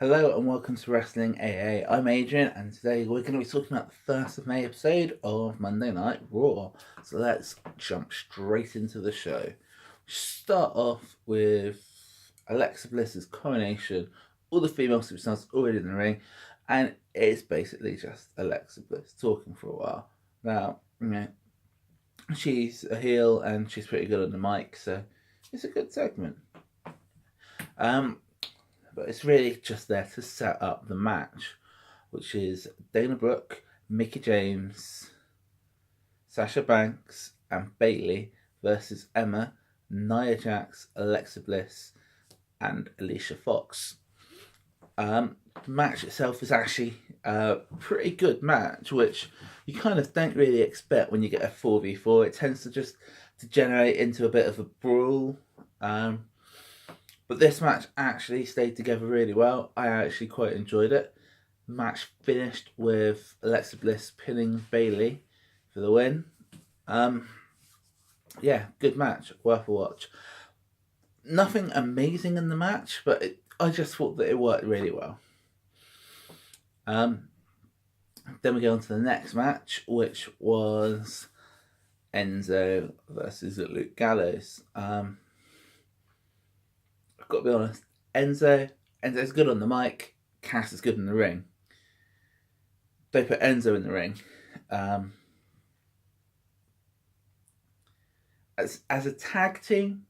Hello and welcome to Wrestling AA. I'm Adrian, and today we're going to be talking about the 1st of May episode of Monday Night Raw. So let's jump straight into the show. Start off with Alexa Bliss's coronation, all the female superstars already in the ring, and it's basically just Alexa Bliss talking for a while. Now, she's a heel and she's pretty good on the mic, so it's a good segment. But it's really just there to set up the match, which is Dana Brooke, Mickie James, Sasha Banks, and Bayley versus Emma, Nia Jax, Alexa Bliss, and Alicia Fox. The match itself is actually a pretty good match, which you kind of don't really expect when you get a 4v4. It tends to just degenerate into a bit of a brawl. But this match actually stayed together really well. I actually quite enjoyed it. The match finished with Alexa Bliss pinning Bayley for the win. Good match, worth a watch. Nothing amazing in the match, but I just thought that it worked really well. Then we go on to the next match, which was Enzo versus Luke Gallows. Got to be honest, Enzo's good on the mic, Cass is good in the ring. They put Enzo in the ring. As a tag team,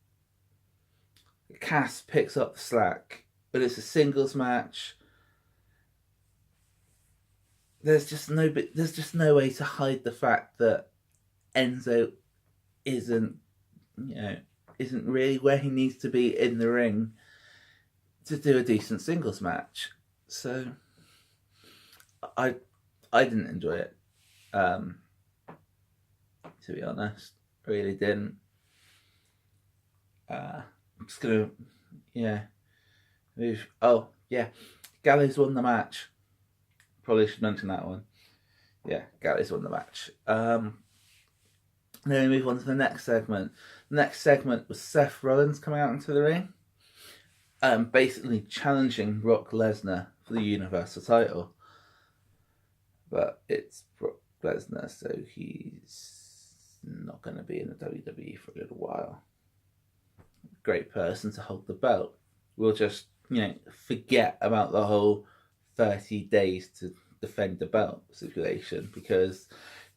Cass picks up the slack, but it's a singles match. There's just no way to hide the fact that Enzo isn't really where he needs to be in the ring to do a decent singles match. So I didn't enjoy it. To be honest, I really didn't. I'm just gonna move. Oh yeah, Gallows won the match. Probably should mention that one. Yeah, Gallows won the match. Then we move on to the next segment. The next segment was Seth Rollins coming out into the ring, basically challenging Brock Lesnar for the Universal title. But it's Brock Lesnar, so he's not going to be in the WWE for a little while. Great person to hold the belt. We'll just, forget about the whole 30 days to defend the belt situation, because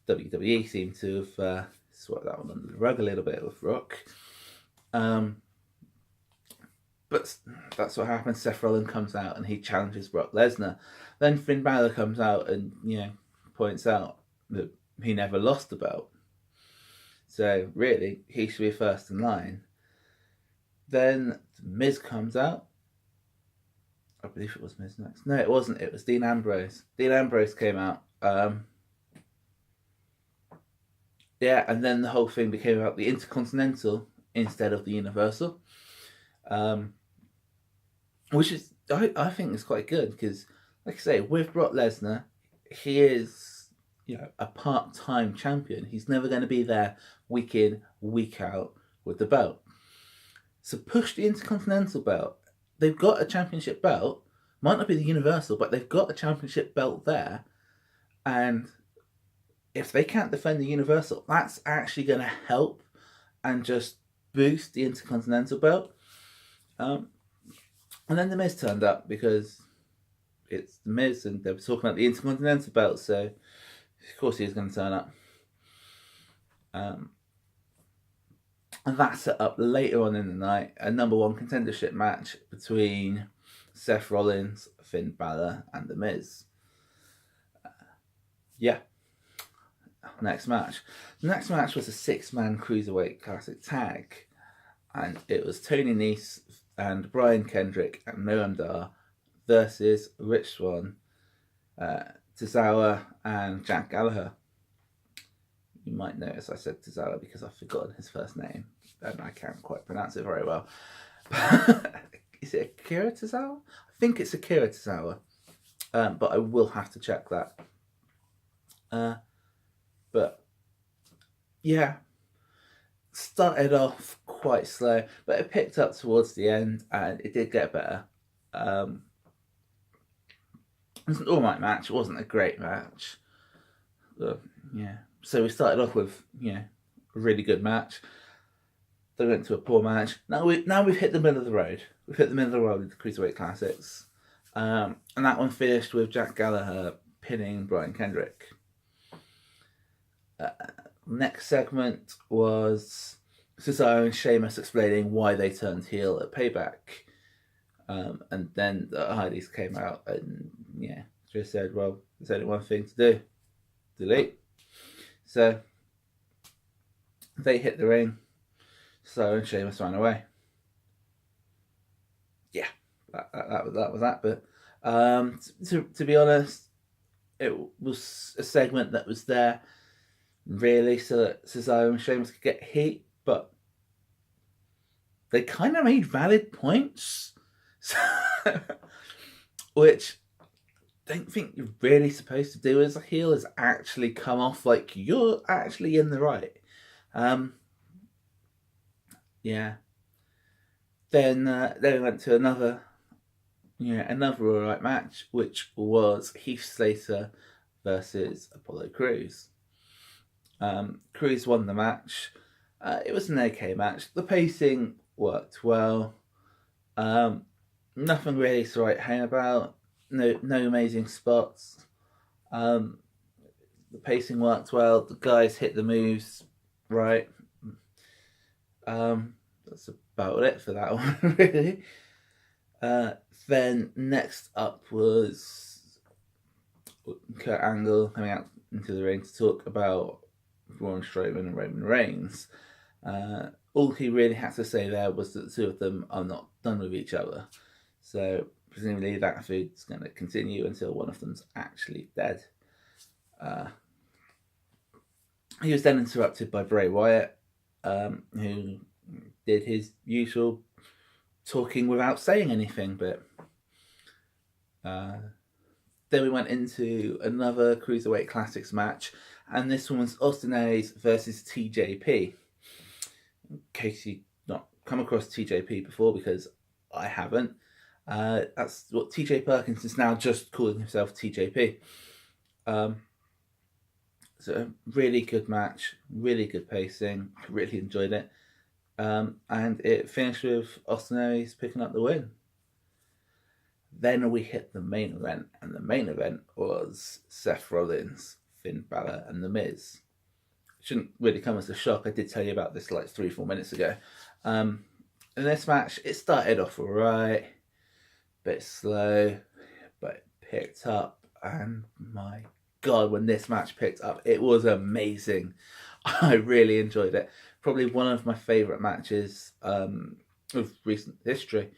WWE seem to have swept that one under the rug a little bit with Rock. But that's what happens. Seth Rollins comes out and he challenges Brock Lesnar. Then Finn Balor comes out and points out that he never lost the belt. So really, he should be first in line. Then The Miz comes out. I believe it was Miz next. No, it wasn't. It was Dean Ambrose. Dean Ambrose came out. And then the whole thing became about the Intercontinental instead of the Universal, which is I think is quite good, because, like I say, with Brock Lesnar, he is a part-time champion. He's never going to be there week in, week out with the belt. So push the Intercontinental belt. They've got a championship belt. Might not be the Universal, but they've got a championship belt there, and if they can't defend the Universal, that's actually going to help and just boost the Intercontinental belt. And then The Miz turned up, because it's The Miz and they were talking about the Intercontinental belt, so of course he was going to turn up. And that set up later on in the night a number one contendership match between Seth Rollins, Finn Balor, and The Miz. Next match. The next match was a 6-man cruiserweight classic tag, and it was Tony Nese and Brian Kendrick and Noam Dar versus Rich Swann, Tozawa, and Jack Gallagher. You might notice I said Tozawa because I've forgotten his first name, and I can't quite pronounce it very well. Is it Akira Tozawa? I think it's Akira Tozawa, but I will have to check that. But yeah, started off quite slow, but it picked up towards the end and it did get better. It was an alright match. It wasn't a great match. Yeah. So we started off with a really good match. They went to a poor match. Now we've hit the middle of the road. We've hit the middle of the road with the Cruiserweight Classics, and that one finished with Jack Gallagher pinning Brian Kendrick. Next segment was Cesaro and Sheamus explaining why they turned heel at Payback. And then the Hardys came out and just said, well, there's only one thing to do. Delete. So they hit the ring. So and Sheamus ran away. Yeah, that was that. But to be honest, it was a segment that was there really so that Cesaro and Sheamus could get heat, but they kind of made valid points. Which I don't think you're really supposed to do as a heel, is actually come off like you're actually in the right. Then we went to another alright match, which was Heath Slater versus Apollo Crews. Crews won the match. It was an okay match. The pacing worked well. Nothing really to write home about. No amazing spots. The pacing worked well. The guys hit the moves right. That's about it for that one, really. Then next up was Kurt Angle coming out into the ring to talk about Braun Strowman and Roman Reigns. All he really had to say there was that the two of them are not done with each other. So presumably that feud's going to continue until one of them's actually dead. He was then interrupted by Bray Wyatt, who did his usual talking without saying anything. But then we went into another Cruiserweight Classics match, and this one was Austin Aries versus TJP. In case you've not come across TJP before, because I haven't, that's what TJ Perkins is now just calling himself TJP. So a really good match, really good pacing, really enjoyed it. And it finished with Austin Aries picking up the win. Then we hit the main event, and the main event was Seth Rollins, Finn Balor, and The Miz. Shouldn't really come as a shock. I did tell you about this like 3-4 minutes ago. In this match, it started off alright, bit slow, but it picked up, and my God, when this match picked up, it was amazing. I really enjoyed it. Probably one of my favourite matches of recent history.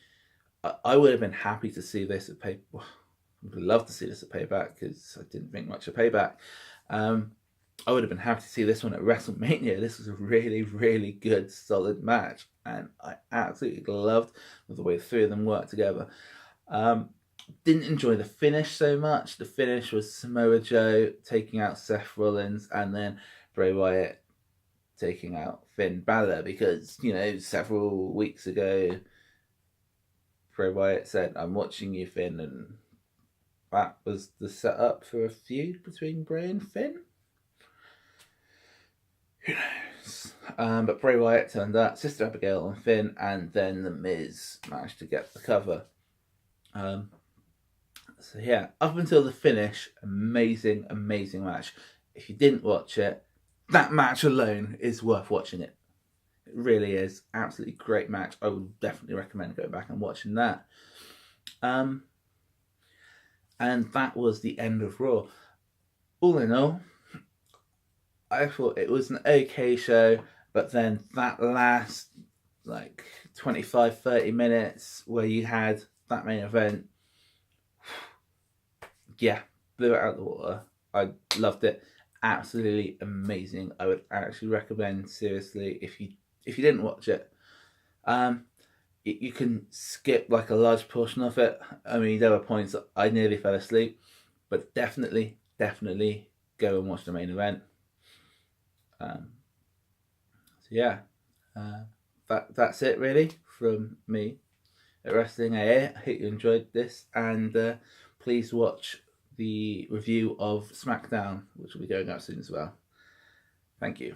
I would have been happy to see this at Payback. I would love to see this at Payback because I didn't think much of Payback. I would have been happy to see this one at WrestleMania. This was a really, really good, solid match, and I absolutely loved the way the three of them worked together. Didn't enjoy the finish so much. The finish was Samoa Joe taking out Seth Rollins and then Bray Wyatt taking out Finn Balor, because, several weeks ago, Bray Wyatt said, "I'm watching you, Finn," and that was the setup for a feud between Bray and Finn. Who knows? But Bray Wyatt turned up, Sister Abigail and Finn, and then The Miz managed to get the cover. So yeah, up until the finish, amazing, amazing match. If you didn't watch it, that match alone is worth watching it. It really is. Absolutely great match. I would definitely recommend going back and watching that. And that was the end of Raw. All in all, I thought it was an okay show, but then that last 25-30 minutes where you had that main event, blew it out of the water. I loved it. Absolutely amazing. I would actually recommend, seriously, if you didn't watch it, you can skip a large portion of it. I mean, there were points that I nearly fell asleep, but definitely go and watch the main event. That's it really from me at Wrestling AA. I hope you enjoyed this, and please watch the review of SmackDown, which will be going out soon as well. Thank you.